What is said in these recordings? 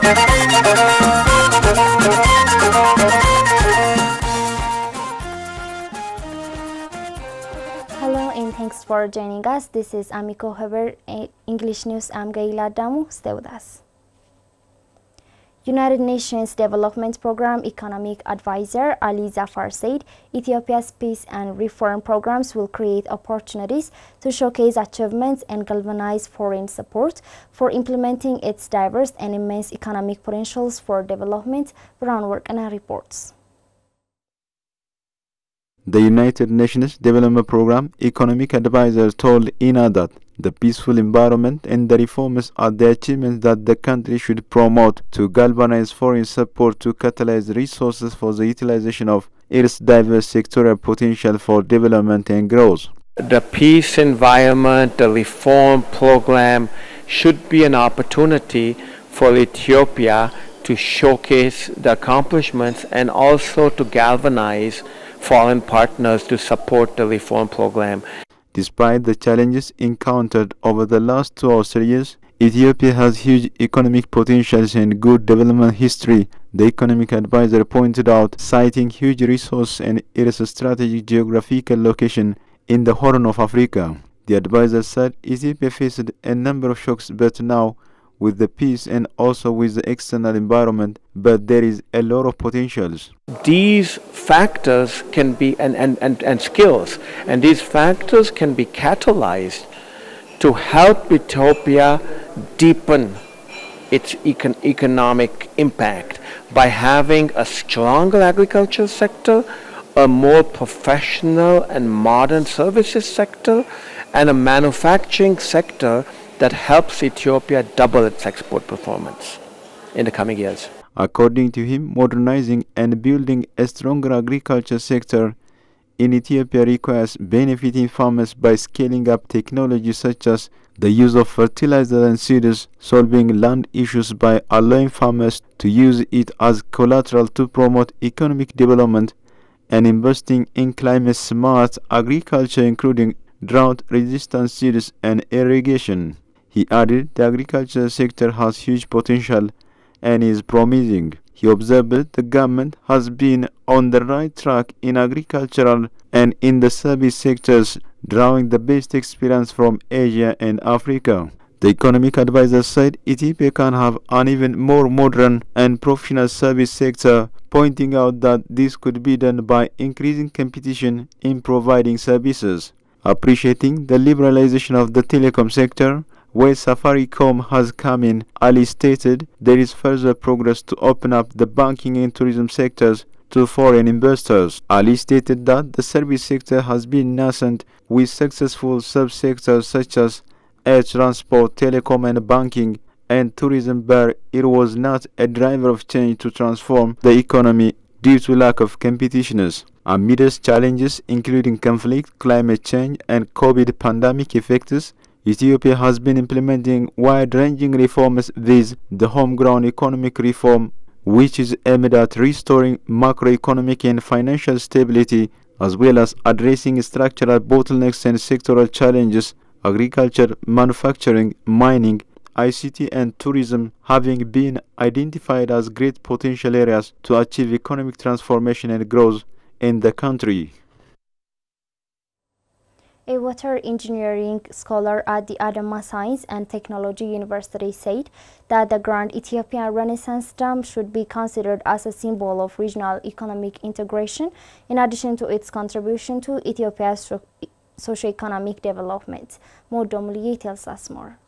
Hello and thanks for joining us. This is AMECO Haber English News. I'm Gaila Damu. Stay with us. United Nations Development Program Economic Advisor Ali Zafar said Ethiopia's peace and reform programs will create opportunities to showcase achievements and galvanize foreign support for implementing its diverse and immense economic potentials for development. Groundwork and reports. The United Nations Development Program Economic Advisor told INA that the peaceful environment and the reforms are the achievements that the country should promote to galvanize foreign support to catalyze resources for the utilization of its diverse sectoral potential for development and growth. The peace environment, the reform program should be an opportunity for Ethiopia to showcase the accomplishments and also to galvanize foreign partners to support the reform program. Despite the challenges encountered over the last 2 or 3 years, Ethiopia has huge economic potentials and good development history, the economic advisor pointed out, citing huge resources and its strategic geographical location in the Horn of Africa. The advisor said Ethiopia faced a number of shocks, but now with the peace and also with the external environment, but there is a lot of potentials. These factors can be, and skills, and these factors can be catalyzed to help Ethiopia deepen its economic impact by having a stronger agriculture sector, a more professional and modern services sector, and a manufacturing sector that helps Ethiopia double its export performance in the coming years. According to him, modernizing and building a stronger agriculture sector in Ethiopia requires benefiting farmers by scaling up technology such as the use of fertilizer and seeds, solving land issues by allowing farmers to use it as collateral to promote economic development, and investing in climate-smart agriculture including drought-resistant seeds and irrigation. He added the agriculture sector has huge potential and is promising. He observed that the government has been on the right track in agricultural and in the service sectors, drawing the best experience from Asia and Africa. The economic advisor said Ethiopia can have an even more modern and professional service sector, pointing out that this could be done by increasing competition in providing services. Appreciating the liberalization of the telecom sector, where Safaricom has come in, Ali stated there is further progress to open up the banking and tourism sectors to foreign investors. Ali stated that the service sector has been nascent with successful subsectors such as air transport, telecom and banking, and tourism, but it was not a driver of change to transform the economy due to lack of competitiveness. Amidst challenges including conflict, climate change and COVID pandemic effects, Ethiopia has been implementing wide-ranging reforms with the homegrown economic reform, which is aimed at restoring macroeconomic and financial stability, as well as addressing structural bottlenecks and sectoral challenges. Agriculture, manufacturing, mining, ICT and tourism having been identified as great potential areas to achieve economic transformation and growth in the country. A water engineering scholar at the Adama Science and Technology University said that the Grand Ethiopian Renaissance Dam should be considered as a symbol of regional economic integration in addition to its contribution to Ethiopia's socio-economic development. Modomli tells us more.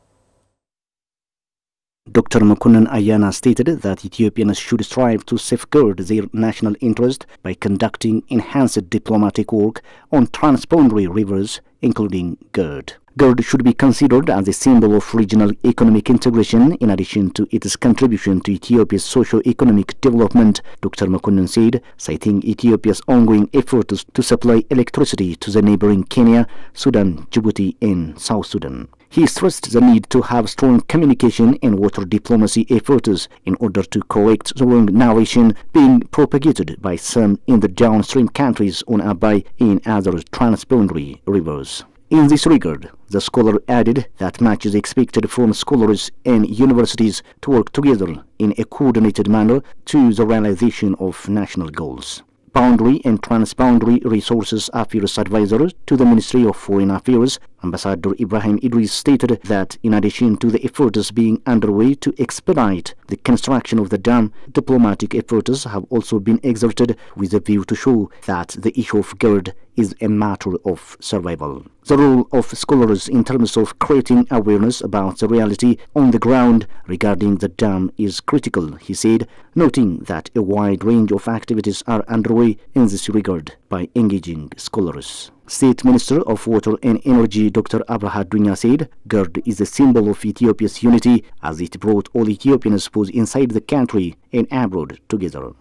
Dr. Makunan Ayana stated that Ethiopians should strive to safeguard their national interest by conducting enhanced diplomatic work on transboundary rivers, including GERD. GERD should be considered as a symbol of regional economic integration in addition to its contribution to Ethiopia's socio-economic development, Dr. Makunan said, citing Ethiopia's ongoing efforts to supply electricity to the neighboring Kenya, Sudan, Djibouti, and South Sudan. He stressed the need to have strong communication and water diplomacy efforts in order to correct the wrong narration being propagated by some in the downstream countries on Abai and other transboundary rivers. In this regard, the scholar added that much is expected from scholars and universities to work together in a coordinated manner to the realization of national goals. Boundary and Transboundary Resources Affairs Advisor to the Ministry of Foreign Affairs, Ambassador Ibrahim Idris, stated that in addition to the efforts being underway to expedite the construction of the dam, diplomatic efforts have also been exerted with a view to show that the issue of GERD is a matter of survival. The role of scholars in terms of creating awareness about the reality on the ground regarding the dam is critical, he said, noting that a wide range of activities are underway in this regard by engaging scholars. State Minister of Water and Energy Dr. Amhara Dunya said GERD is a symbol of Ethiopia's unity as it brought all Ethiopians both inside the country and abroad together.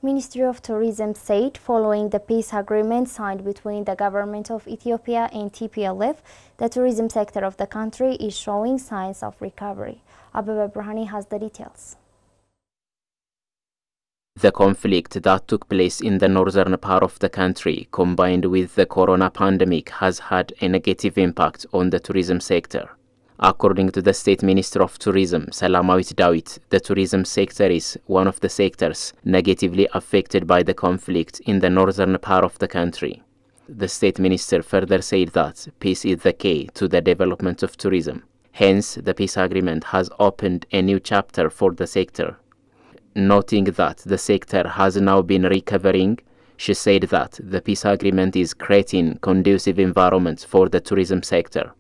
Ministry of Tourism said following the peace agreement signed between the government of Ethiopia and TPLF, the tourism sector of the country is showing signs of recovery. Ababa Brahani has the details. The conflict that took place in the northern part of the country, combined with the corona pandemic, has had a negative impact on the tourism sector. According to the State Minister of Tourism, Salamawit Dawit, the tourism sector is one of the sectors negatively affected by the conflict in the northern part of the country. The State Minister further said that peace is the key to the development of tourism. Hence, the peace agreement has opened a new chapter for the sector. Noting that the sector has now been recovering, she said that the peace agreement is creating conducive environments for the tourism sector.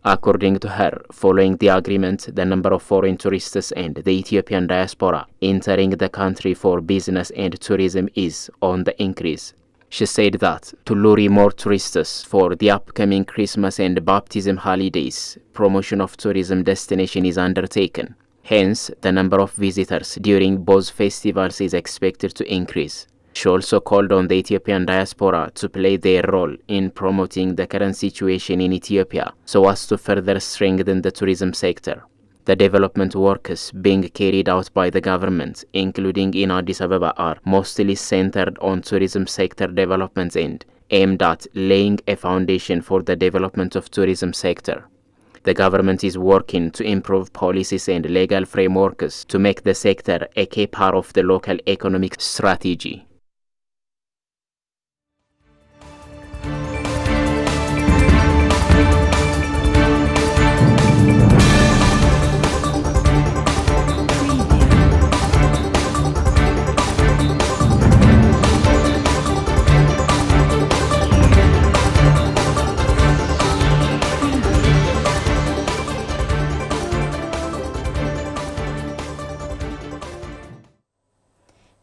According to her, following the agreement, the number of foreign tourists and the Ethiopian diaspora entering the country for business and tourism is on the increase. She said that to lure more tourists for the upcoming Christmas and baptism holidays, promotion of tourism destination is undertaken. Hence, the number of visitors during both festivals is expected to increase. She also called on the Ethiopian diaspora to play their role in promoting the current situation in Ethiopia so as to further strengthen the tourism sector. The development works being carried out by the government, including in Addis Ababa, are mostly centered on tourism sector development and aimed at laying a foundation for the development of tourism sector. The government is working to improve policies and legal frameworks to make the sector a key part of the local economic strategy.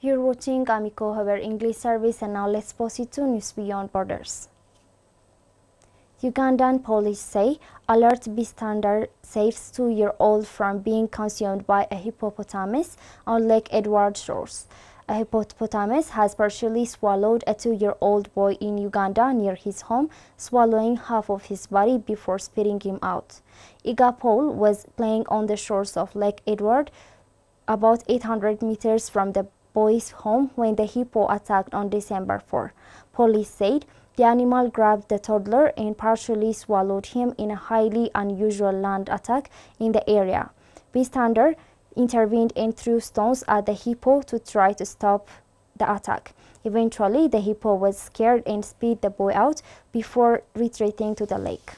You're watching AMECO Haber English service, and now let's proceed to news beyond borders. Ugandan police say alert bystander saves 2-year-old from being consumed by a hippopotamus on Lake Edward shores. A hippopotamus has partially swallowed a 2-year-old boy in Uganda near his home, swallowing half of his body before spitting him out. Iga Paul was playing on the shores of Lake Edward, about 800 meters from the boy's home, when the hippo attacked on December 4. Police said the animal grabbed the toddler and partially swallowed him in a highly unusual land attack in the area. Bystander intervened and threw stones at the hippo to try to stop the attack. Eventually, the hippo was scared and spit the boy out before retreating to the lake.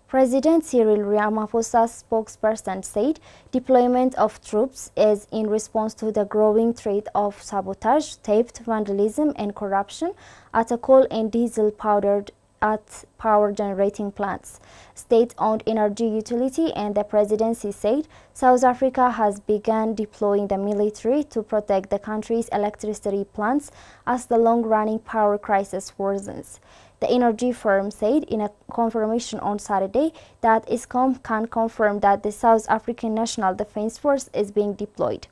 President Cyril Ramaphosa's spokesperson said deployment of troops is in response to the growing threat of sabotage, theft, vandalism, and corruption at a coal and diesel powered at power generating plants. State-owned energy utility and the presidency said South Africa has begun deploying the military to protect the country's electricity plants as the long-running power crisis worsens. The energy firm said in a confirmation on Saturday that Eskom can confirm that the South African National Defence Force is being deployed.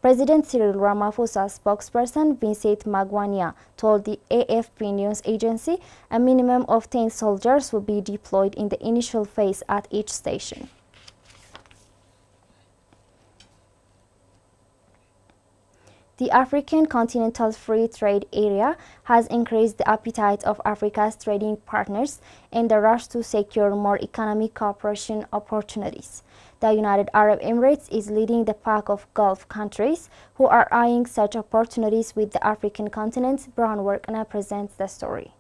President Cyril Ramaphosa's spokesperson Vincent Magwanya told the AFP news agency a minimum of 10 soldiers will be deployed in the initial phase at each station. The African Continental Free Trade Area has increased the appetite of Africa's trading partners in the rush to secure more economic cooperation opportunities. The United Arab Emirates is leading the pack of Gulf countries who are eyeing such opportunities with the African continent. Brown Workana presents the story.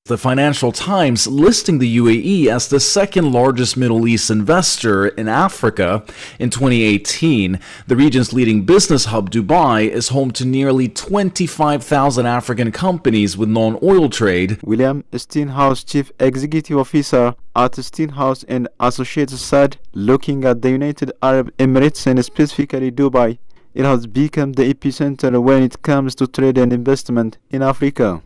The Financial Times listing the UAE as the second largest Middle East investor in Africa in 2018. The region's leading business hub, Dubai, is home to nearly 25,000 African companies with non-oil trade. William Steenhouse, Chief Executive Officer at Steenhouse and Associates, said, looking at the United Arab Emirates and specifically Dubai, it has become the epicenter when it comes to trade and investment in Africa.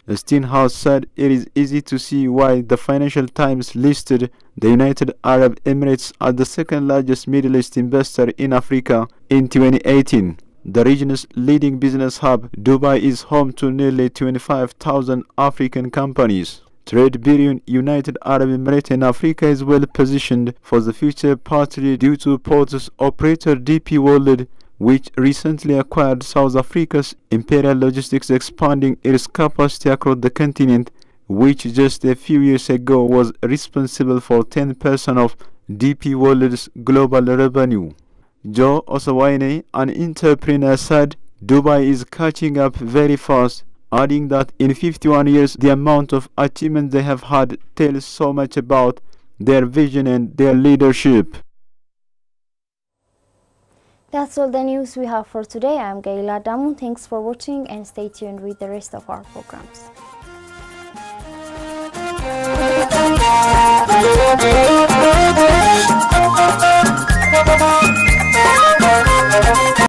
Steenhouse said it is easy to see why the Financial Times listed the United Arab Emirates as the second largest Middle East investor in Africa in 2018. The region's leading business hub, Dubai, is home to nearly 25,000 African companies. Trade between United Arab Emirates and Africa is well positioned for the future, partly due to ports operator DP World, which recently acquired South Africa's Imperial Logistics, expanding its capacity across the continent, which just a few years ago was responsible for 10% of DP World's global revenue. Joe Osawaine, an entrepreneur, said Dubai is catching up very fast, adding that in 51 years the amount of achievement they have had tells so much about their vision and their leadership. That's all the news we have for today. I'm Gaila Damu. Thanks for watching and stay tuned with the rest of our programs.